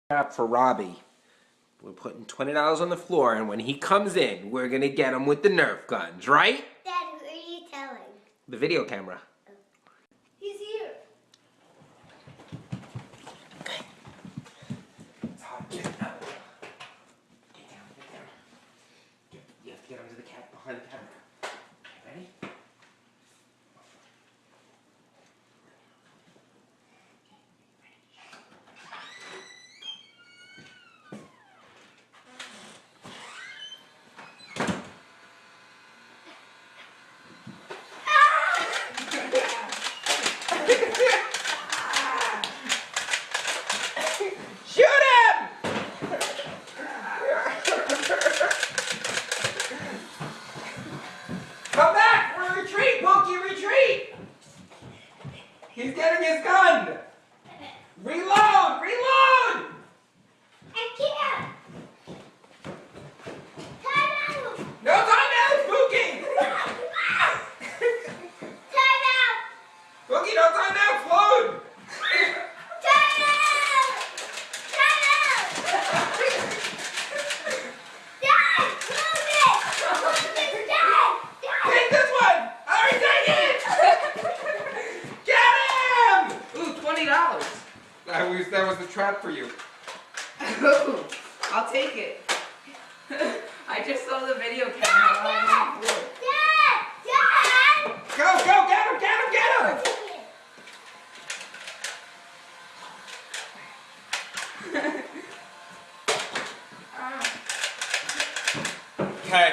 Trap for Robbie. We're putting $20 on the floor, and when he comes in, we're gonna get him with the Nerf guns, right? Dad, who are you telling? The video camera. He's here. Okay. It's hot. Get down. Get down. Get down. You have to get under the cat behind the camera. Okay, ready? Shoot him! Come back! We're retreat, Pokey, retreat! He's getting his gun! Reload! Reload! I can't. Time out. No time now, Pookie! Time out. Pookie, no time now, float! Time out. Time out. Dad, move it. Move it, Dad. Take this one! Alright, take it! Get him! Ooh, $20. That was the trap for you. Ooh, I'll take it. I just saw the video camera on the floor. Dad. Dad. Go, go, get him, get him, get him! Okay.